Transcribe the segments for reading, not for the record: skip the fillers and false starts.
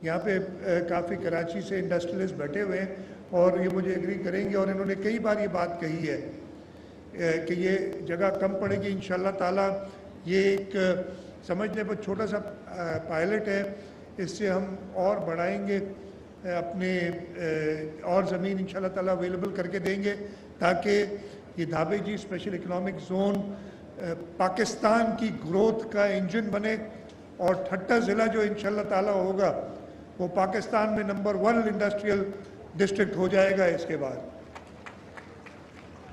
یہاں پہ کافی کراچی سے انڈسٹریلسٹ بیٹھے ہوئے ہیں اور یہ مجھے ایگری کریں گے، اور انہوں نے کئی بار یہ بات کہی ہے کہ یہ جگہ کم پڑے گی انشاءاللہ تعالی۔ یہ ایک سمجھنے پر چھوٹا سا پائلٹ ہے، اس سے ہم اور بڑھائیں گے، اپنے اور زمین انشاءاللہ تعالی اویلیبل کر کے دیں گے تاکہ یہ دھابے جی اسپیشل اکنامک زون پاکستان کی گروتھ کا انجن بنے، اور ٹھٹہ ضلع جو انشاءاللہ تعالی ہوگا وہ پاکستان میں نمبر 1 انڈسٹریل ڈسٹرکٹ ہو جائے گا۔ اس کے بعد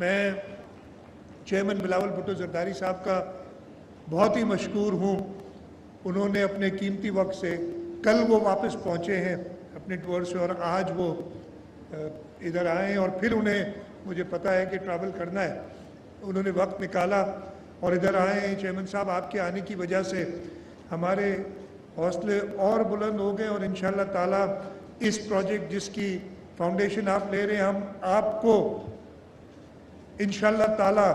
میں چیئرمین بلاول بھٹو زرداری صاحب کا بہت ہی مشکور ہوں، انہوں نے اپنے قیمتی وقت سے، کل وہ واپس پہنچے ہیں اپنے ٹور سے اور آج وہ ادھر آئے ہیں، اور پھر انہیں مجھے پتہ ہے کہ ٹریول کرنا ہے، انہوں نے وقت نکالا اور ادھر آئے ہیں۔ چیئرمین صاحب آپ کے آنے کی وجہ سے ہمارے حوصلے اور بلند ہو گئے، اور انشاءاللہ تعالی اس پروجیکٹ جس کی فاؤنڈیشن آپ لے رہے ہیں، ہم آپ کو انشاءاللہ تعالی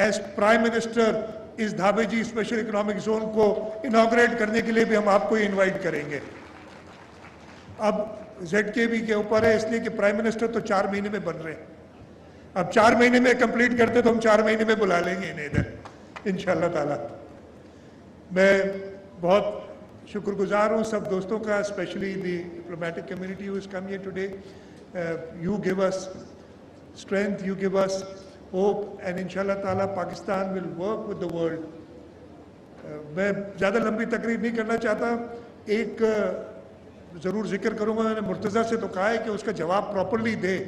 ایز پرائم منسٹر اس دھابے جی اسپیشل اکنامک زون کو انوگریٹ کرنے کے لیے بھی ہم آپ کو انوائٹ کریں گے۔ اب زیڈ کے بی کے اوپر ہے، اس لیے کہ پرائم منسٹر تو 4 مہینے میں بن رہے ہیں، اب 4 مہینے میں کمپلیٹ کرتے تو ہم 4 مہینے میں بلا لیں گے انہیں ادھر انشاءاللہ تعالی۔ میں بہت شکر گزار ہوں سب دوستوں کا، especially the diplomatic community who is come here today. You give us strength, you give us hope, and انشاءاللہ تعالی Pakistan will work with the world. میں زیادہ لمبی تقریر نہیں کرنا چاہتا، ایک ضرور ذکر کروں گا، میں نے مرتضیٰ سے تو کہا ہے کہ اس کا جواب پراپرلی دے۔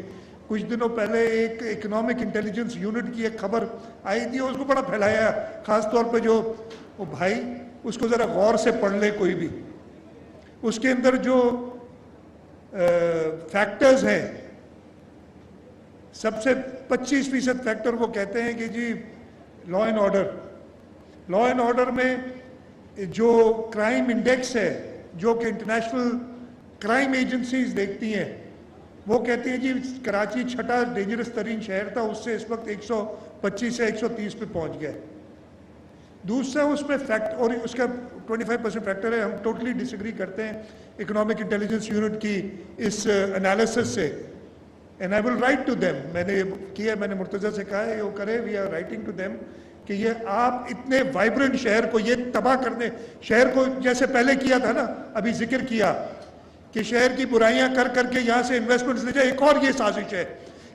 کچھ دنوں پہلے ایک اکنامک انٹیلیجنس یونٹ کی ایک خبر آئی تھی، اس کو بڑا پھیلایا، خاص طور پہ جو وہ بھائی اس کو ذرا غور سے پڑھ لے کوئی بھی، اس کے اندر جو فیکٹرز ہیں، سب سے 25% فیکٹر وہ کہتے ہیں کہ جی law and order, law and order میں جو کرائم انڈیکس ہے جو کہ انٹرنیشنل کرائم ایجنسیز دیکھتی ہیں، وہ کہتی ہیں جی کراچی 6ٹھا ڈینجرس ترین شہر تھا، اس سے اس وقت 125 سے 130 پہ پہنچ گیا ہے۔ دوسرا اس میں فیکٹ، اور اس کا 25% فیکٹر ہے، ہم ٹوٹلی ڈس ایگری کرتے ہیں اکنامک انٹیلیجنس یونٹ کی اس انالیسس سے، and I will write to them, میں نے یہ کیا، میں نے مرتضیٰ سے کہا ہے وہ کرے، we are writing to them کہ یہ آپ اتنے وائبرنٹ شہر کو یہ تباہ کرنے، شہر کو جیسے پہلے کیا تھا نا، ابھی ذکر کیا کہ شہر کی برائیاں کر کر کے یہاں سے انویسٹمنٹس لے جائے، ایک اور یہ سازش ہے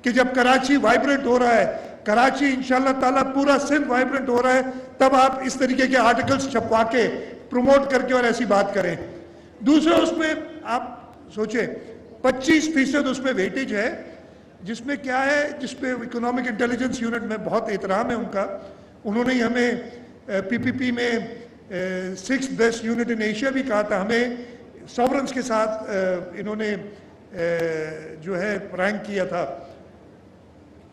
کہ جب کراچی وائبرنٹ ہو رہا ہے، کراچی انشاءاللہ تعالیٰ پورا سندھ وائبرنٹ ہو رہا ہے، تب آپ اس طریقے کے آرٹیکلز چھپوا کے پروموٹ کر کے اور ایسی بات کریں۔ دوسرا اس میں آپ سوچیں 25% اس میں ویٹیج ہے، جس میں کیا ہے، جس پہ اکنامک انٹیلیجنس یونٹ میں بہت احترام ہے ان کا، انہوں نے ہمیں پی پی پی میں 6th best unit in Asia بھی کہا تھا، ہمیں ساورنس کے ساتھ انہوں نے جو ہے رینک کیا تھا۔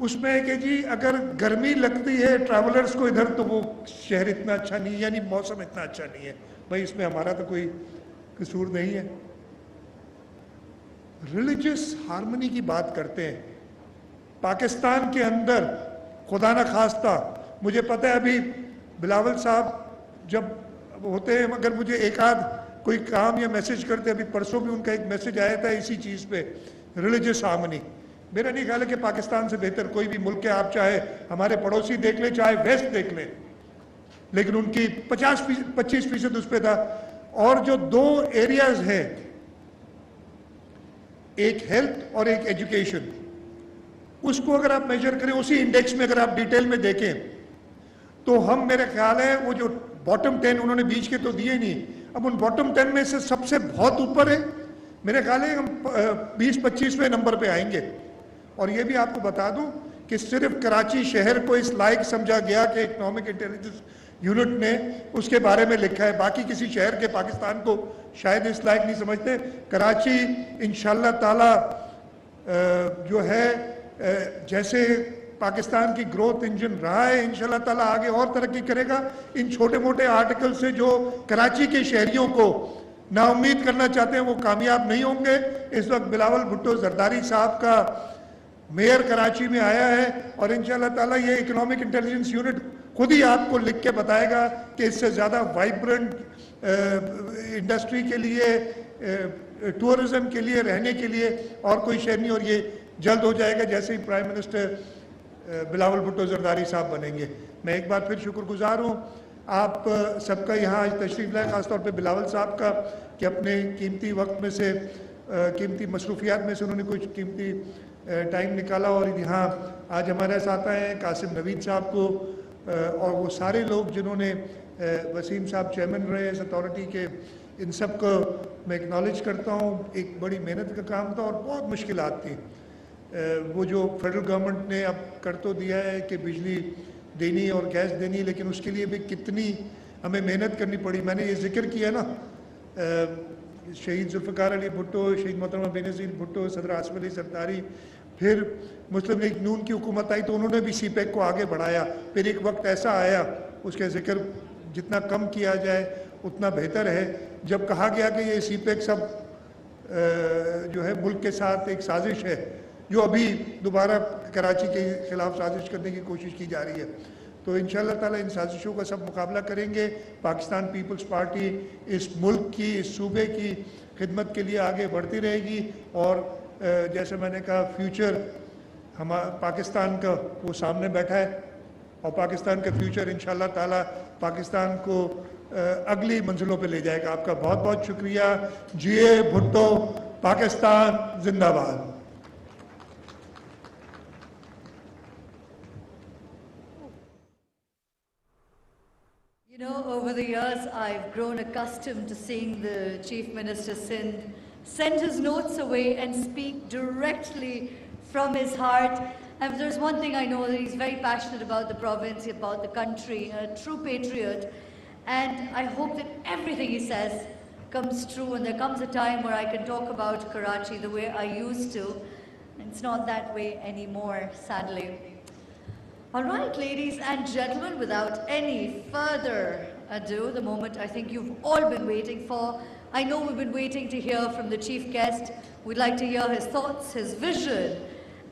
اس میں ہے کہ جی اگر گرمی لگتی ہے ٹریولرز کو ادھر تو وہ شہر اتنا اچھا نہیں ہے، یعنی موسم اتنا اچھا نہیں ہے، بھائی اس میں ہمارا تو کوئی قصور نہیں ہے۔ ریلیجس ہارمنی کی بات کرتے ہیں پاکستان کے اندر، خدا نہ خواستہ، مجھے پتہ ہے ابھی بلاول صاحب جب ہوتے ہیں، مگر مجھے ایک آدھ کوئی کام یا میسج کرتے، ابھی پرسوں بھی ان کا ایک میسج آیا تھا اسی چیز پہ، ریلیجس ہارمنی۔ میرا نہیں خیال ہے کہ پاکستان سے بہتر کوئی بھی ملک ہے، آپ چاہے ہمارے پڑوسی دیکھ لیں، چاہے ویسٹ دیکھ لیں، لیکن ان کی 25% اس پہ تھا۔ اور جو 2 ایریاز ہیں، ایک ہیلتھ اور ایک ایجوکیشن، اس کو اگر آپ میجر کریں اسی انڈیکس میں، اگر آپ ڈیٹیل میں دیکھیں تو ہم، میرے خیال ہے وہ جو باٹم 10 انہوں نے بیچ کے تو دیے نہیں، اب ان باٹم 10 میں سے سب سے بہت اوپر ہے، میرے خیال ہے ہم 20-25ویں نمبر پہ آئیں گے۔ اور یہ بھی آپ کو بتا دوں کہ صرف کراچی شہر کو اس لائق سمجھا گیا کہ اکنامک انٹیلیجنس یونٹ نے اس کے بارے میں لکھا ہے، باقی کسی شہر کے پاکستان کو شاید اس لائق نہیں سمجھتے۔ کراچی انشاءاللہ تعالی جو ہے جیسے پاکستان کی گروتھ انجن رہا ہے، انشاءاللہ تعالی آگے اور ترقی کرے گا۔ ان چھوٹے موٹے آرٹیکل سے جو کراچی کے شہریوں کو نا امید کرنا چاہتے ہیں وہ کامیاب نہیں ہوں گے۔ اس وقت بلاول بھٹو زرداری صاحب کا میئر کراچی میں آیا ہے، اور انشاءاللہ تعالی یہ اکنامک انٹیلیجنس یونٹ خود ہی آپ کو لکھ کے بتائے گا کہ اس سے زیادہ وائبرنٹ انڈسٹری کے لیے، ٹورزم کے لیے رہنے کے لیے اور کوئی شہر نہیں، اور یہ جلد ہو جائے گا جیسے ہی پرائم منسٹر بلاول بھٹو زرداری صاحب بنیں گے۔ میں ایک بار پھر شکر گزار ہوں آپ سب کا یہاں آج تشریف لائے، خاص طور پہ بلاول صاحب کا کہ اپنے قیمتی وقت میں سے قیمتی مصروفیات میں سے انہوں نے کچھ قیمتی ٹائم نکالا اور یہاں آج ہمارے ساتھ آئے ہیں۔ قاسم نوید صاحب کو اور وہ سارے لوگ جنہوں نے، وسیم صاحب چیئرمین رہے اس اتھارٹی کے، ان سب کو میں اکنالج کرتا ہوں۔ ایک بڑی محنت کا کام تھا اور بہت مشکلات تھیں۔ وہ جو فیڈرل گورنمنٹ نے اب کر تو دیا ہے کہ بجلی دینی اور گیس دینی، لیکن اس کے لیے بھی کتنی ہمیں محنت کرنی پڑی۔ میں نے یہ ذکر کیا نا، شہید ذوالفقار علی بھٹو، شہید محترمہ بینظیر بھٹو، صدر آصف علی زرداری، پھر مسلم لیگ نون کی حکومت آئی تو انہوں نے بھی سی پیک کو آگے بڑھایا۔ پھر ایک وقت ایسا آیا، اس کا ذکر جتنا کم کیا جائے اتنا بہتر ہے، جب کہا گیا کہ یہ سی پیک سب جو ہے ملک کے ساتھ ایک سازش ہے، جو ابھی دوبارہ کراچی کے خلاف سازش کرنے کی کوشش کی جا رہی ہے۔ تو انشاءاللہ تعالی ان سازشوں کا سب مقابلہ کریں گے۔ پاکستان پیپلز پارٹی اس ملک کی، اس صوبے کی خدمت کے لیے آگے بڑھتی رہے گی، اور جیسے میں نے کہا فیوچر پاکستان کا وہ سامنے بیٹھا ہے، اور پاکستان کا فیوچر انشاءاللہ تعالی پاکستان کو اگلی منزلوں پہ لے جائے گا۔ آپ کا بہت بہت شکریہ۔ جیے بھٹو، پاکستان زندہ باد۔ You know, over the years, I've grown accustomed to seeing the Chief Minister send his notes away and speak directly from his heart. And if there's one thing I know, that he's very passionate about the province, about the country, a true patriot. And I hope that everything he says comes true, and there comes a time where I can talk about Karachi the way I used to. And it's not that way anymore, sadly. All right, ladies and gentlemen, without any further ado, the moment I think you've all been waiting for. I know we've been waiting to hear from the chief guest. We'd like to hear his thoughts, his vision,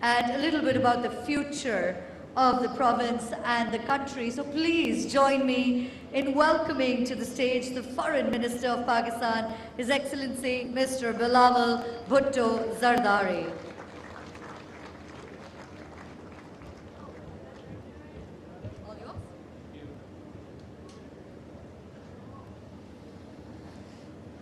and a little bit about the future of the province and the country. So please join me in welcoming to the stage the Foreign Minister of Pakistan, His Excellency Mr. Bilawal Bhutto Zardari.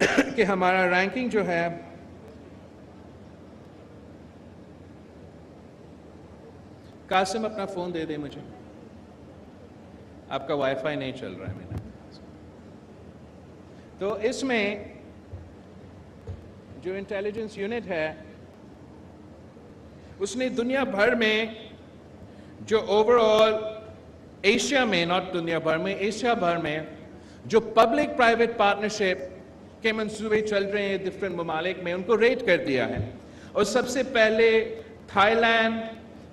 کہ ہمارا ranking جو ہے قاسم اپنا phone دے دے مجھے، آپ کا wi fi نہیں چل رہا ہے میرا. تو اس میں جو انٹیلیجنس یونٹ ہے اس نے دنیا بھر میں جو اوور آل ایشیا میں، ناٹ دنیا بھر میں، ایشیا بھر میں جو پبلک پرائیویٹ پارٹنرشپ کے منصوبے چل رہے ہیں ڈفرینٹ ممالک میں، ان کو ریٹ کر دیا ہے. اور سب سے پہلے تھائی لینڈ،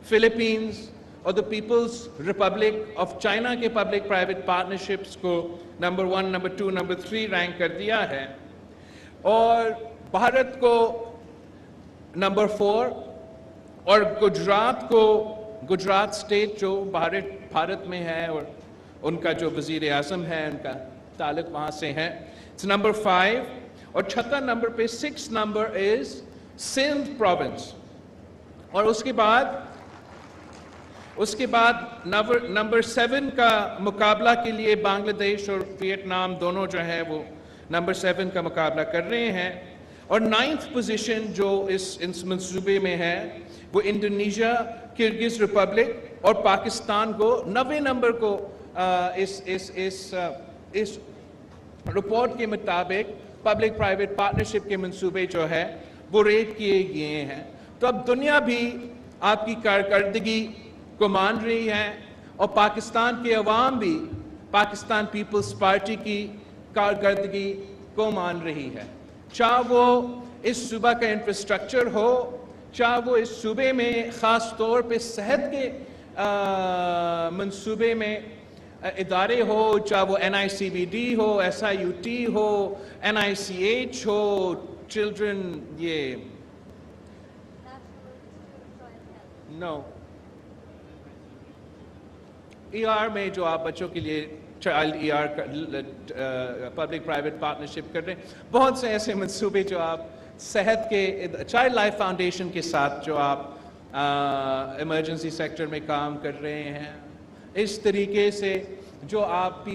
فلپینز اور دا پیپلز ریپبلک آف چائنا کے پبلک پرائیویٹ پارٹنرشپس کو نمبر 1، نمبر 2، نمبر 3 رینک کر دیا ہے. اور بھارت کو نمبر 4 اور گجرات کو، گجرات اسٹیٹ جو بھارت میں ہے اور ان کا جو وزیر اعظم ہے ان کا تعلق وہاں سے ہے، اٹس نمبر 5. اور چھٹا نمبر پہ 6 نمبر از سندھ پروونس. اور اس کے بعد نمبر 7 کا مقابلہ کے لیے بنگلہ دیش اور ویتنام دونوں جو ہے وہ نمبر 7 کا مقابلہ کر رہے ہیں. اور 9th پوزیشن جو اس منصوبے میں ہے وہ انڈونیشیا، کرگز ریپبلک اور پاکستان کو 90 نمبر کو اس رپورٹ کے مطابق پبلک پرائیویٹ پارٹنرشپ کے منصوبے جو ہے وہ ریٹ کیے گئے ہیں. تو اب دنیا بھی آپ کی کارکردگی کو مان رہی ہے اور پاکستان کے عوام بھی پاکستان پیپلز پارٹی کی کارکردگی کو مان رہی ہے. چاہے وہ اس صوبہ کا انفراسٹرکچر ہو، چاہے وہ اس صوبے میں خاص طور پہ صحت کے منصوبے میں ادارے ہو، چاہے وہ NICVD ہو، SIUT ہو، NICH ہو، چلڈرن یہ نو ER میں جو آپ بچوں کے لیے child ER public private partnership کر رہے ہیں، بہت سے ایسے منصوبے جو آپ صحت کے چائلڈ لائف فاؤنڈیشن کے ساتھ جو آپ ایمرجنسی سیکٹر میں کام کر رہے ہیں، اس طریقے سے جو آپ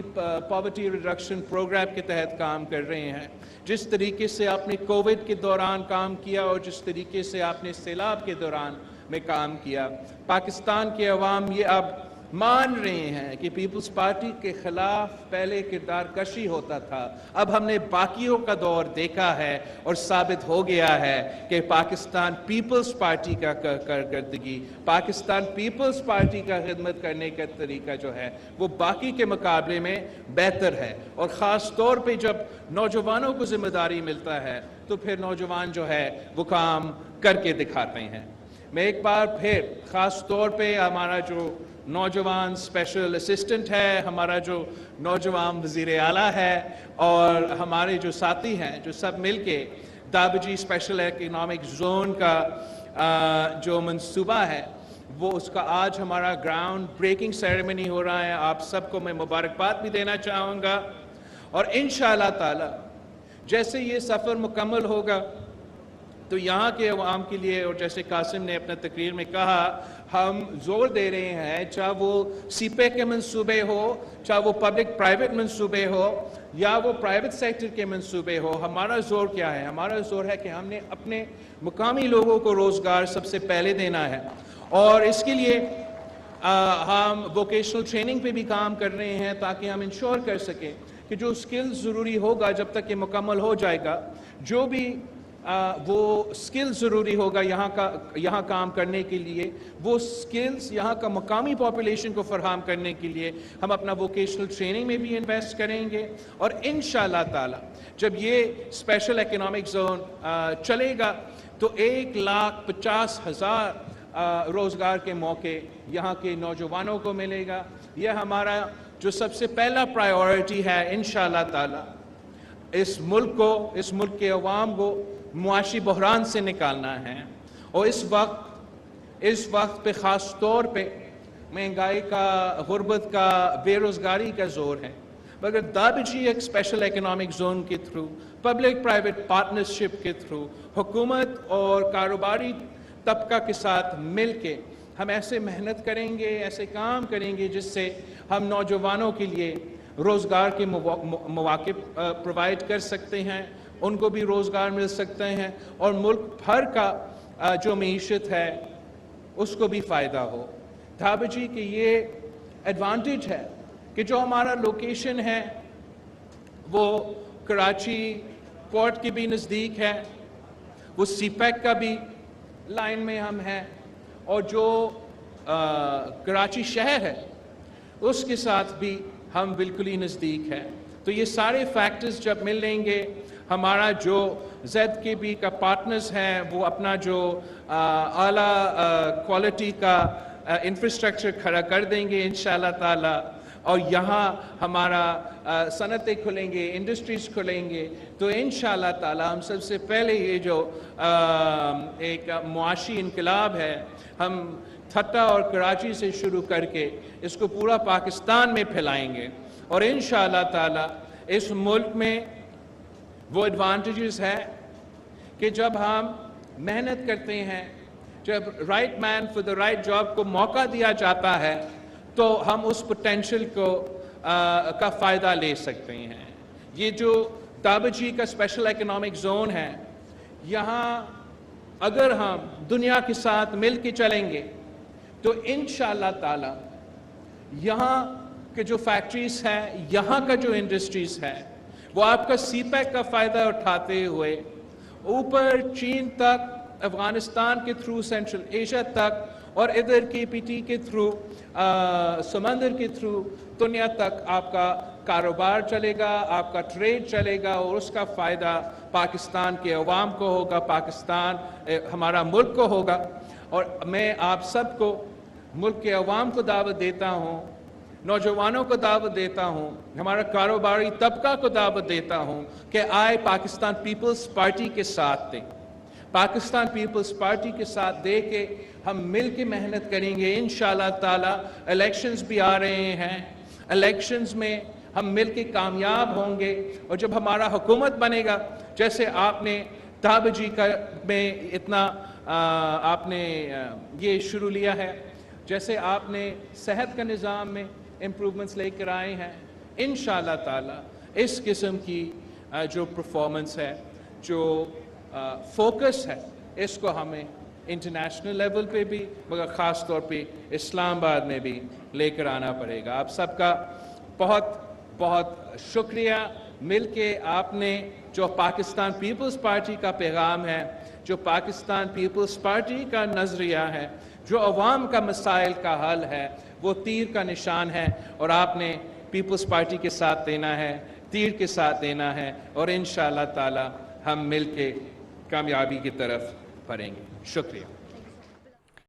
پاورٹی ریڈکشن پروگرام کے تحت کام کر رہے ہیں، جس طریقے سے آپ نے کووڈ کے دوران کام کیا اور جس طریقے سے آپ نے سیلاب کے دوران میں کام کیا، پاکستان کے عوام یہ اب مان رہے ہیں کہ پیپلز پارٹی کے خلاف پہلے کردار کشی ہوتا تھا، اب ہم نے باقیوں کا دور دیکھا ہے اور ثابت ہو گیا ہے کہ پاکستان پیپلز پارٹی کا کارکردگی، پاکستان پیپلز پارٹی کا خدمت کرنے کا طریقہ جو ہے وہ باقی کے مقابلے میں بہتر ہے. اور خاص طور پہ جب نوجوانوں کو ذمہ داری ملتا ہے تو پھر نوجوان جو ہے وہ کام کر کے دکھاتے ہیں. میں ایک بار پھر خاص طور پہ ہمارا جو نوجوان اسپیشل اسسٹنٹ ہے، ہمارا جو نوجوان وزیر اعلیٰ ہے اور ہمارے جو ساتھی ہیں جو سب مل کے دابجی اسپیشل اکنامک زون کا جو منصوبہ ہے وہ اس کا آج ہمارا گراؤنڈ بریکنگ سیریمنی ہو رہا ہے. آپ سب کو میں مبارکباد بھی دینا چاہوں گا. اور انشاءاللہ تعالی جیسے یہ سفر مکمل ہوگا تو یہاں کے عوام کے لیے، اور جیسے قاسم نے اپنا تقریر میں کہا، ہم زور دے رہے ہیں چاہے وہ CPEC کے منصوبے ہو، چاہے وہ پبلک پرائیویٹ منصوبے ہو یا وہ پرائیویٹ سیکٹر کے منصوبے ہو، ہمارا زور کیا ہے؟ ہمارا زور ہے کہ ہم نے اپنے مقامی لوگوں کو روزگار سب سے پہلے دینا ہے. اور اس کے لیے ہم ووکیشنل ٹریننگ پہ بھی کام کر رہے ہیں تاکہ ہم انشور کر سکیں کہ جو سکلز ضروری ہوگا جب تک یہ مکمل ہو جائے گا، جو بھی وہ سکل ضروری ہوگا یہاں کام کرنے کے لیے، وہ سکلز یہاں کا مقامی پاپولیشن کو فراہم کرنے کے لیے ہم اپنا ووکیشنل ٹریننگ میں بھی انویسٹ کریں گے. اور انشاءاللہ تعالی جب یہ اسپیشل اکنامک زون چلے گا تو 1,50,000 روزگار کے موقع یہاں کے نوجوانوں کو ملے گا. یہ ہمارا جو سب سے پہلا پرائیورٹی ہے انشاءاللہ تعالی، اس ملک کے عوام کو معاشی بحران سے نکالنا ہے. اور اس وقت پہ خاص طور پہ مہنگائی کا، غربت کا، بے روزگاری کا زور ہے، مگر دابجی ایک اسپیشل اکنامک زون کے تھرو، پبلک پرائیویٹ پارٹنرشپ کے تھرو، حکومت اور کاروباری طبقہ کے ساتھ مل کے ہم ایسے محنت کریں گے، ایسے کام کریں گے جس سے ہم نوجوانوں کے لیے روزگار کے مواقع پرووائڈ کر سکتے ہیں. ان کو بھی روزگار مل سکتے ہیں اور ملک بھر کا جو معیشت ہے اس کو بھی فائدہ ہو۔ دھابا جی کہ یہ ایڈوانٹیج ہے کہ جو ہمارا لوکیشن ہے وہ کراچی پورٹ کے بھی نزدیک ہے، وہ سی پیک کا بھی لائن میں ہم ہیں، اور جو کراچی شہر ہے اس کے ساتھ بھی ہم بالکل ہی نزدیک ہیں۔ تو یہ سارے فیکٹرز جب مل لیں گے، ہمارا جو ZKB کا پارٹنرز ہیں وہ اپنا جو اعلیٰ کوالٹی کا انفراسٹرکچر کھڑا کر دیں گے انشاءاللہ تعالی، اور یہاں ہمارا صنعتیں کھلیں گے، انڈسٹریز کھلیں گے، تو انشاءاللہ تعالی ہم سب سے پہلے یہ جو ایک معاشی انقلاب ہے، ہم تھٹا اور کراچی سے شروع کر کے اس کو پورا پاکستان میں پھیلائیں گے، اور انشاءاللہ تعالی اس ملک میں وہ ایڈوانٹیجز ہے کہ جب ہم محنت کرتے ہیں، جب right man for the right job کو موقع دیا جاتا ہے تو ہم اس پوٹینشل کا فائدہ لے سکتے ہیں۔ یہ جو دھابا جی کا اسپیشل اکنامک زون ہے، یہاں اگر ہم دنیا کے ساتھ مل کے چلیں گے تو انشاءاللہ تعالی یہاں کے جو فیکٹریز ہیں، یہاں کا جو انڈسٹریز ہے، وہ آپ کا سی پیک کا فائدہ اٹھاتے ہوئے اوپر چین تک، افغانستان کے تھرو سینٹرل ایشیا تک، اور ادھر KPT کے تھرو سمندر کے تھرو دنیا تک آپ کا کاروبار چلے گا، آپ کا ٹریڈ چلے گا، اور اس کا فائدہ پاکستان کے عوام کو ہوگا، پاکستان ہمارا ملک کو ہوگا۔ اور میں آپ سب کو، ملک کے عوام کو دعوت دیتا ہوں، نوجوانوں کو دعوت دیتا ہوں، ہمارا کاروباری طبقہ کو دعوت دیتا ہوں کہ آئے پاکستان پیپلز پارٹی کے ساتھ دیں، پاکستان پیپلز پارٹی کے ساتھ دے کے ہم مل کے محنت کریں گے انشاءاللہ تعالی۔ الیکشنز بھی آ رہے ہیں، الیکشنز میں ہم مل کے کامیاب ہوں گے، اور جب ہمارا حکومت بنے گا، جیسے آپ نے دھابا جی کا میں اتنا آپ نے یہ شروع لیا ہے، جیسے آپ نے صحت کا نظام میں امپروومنٹس لے کر آئے ہیں، انشاءاللہ تعالی اس قسم کی جو پرفارمنس ہے، جو فوکس ہے، اس کو ہمیں انٹرنیشنل لیول پہ بھی، مگر خاص طور پہ اسلام آباد میں بھی لے کر آنا پڑے گا۔ آپ سب کا بہت بہت شکریہ۔ مل کے آپ نے جو پاکستان پیپلز پارٹی کا پیغام ہے، جو پاکستان پیپلز پارٹی کا نظریہ ہے، جو عوام کا مسائل کا حل ہے، وہ تیر کا نشان ہے، اور آپ نے پیپلز پارٹی کے ساتھ دینا ہے، تیر کے ساتھ دینا ہے، اور انشاءاللہ تعالی ہم مل کے کامیابی کی طرف بڑھیں گے۔ شکریہ۔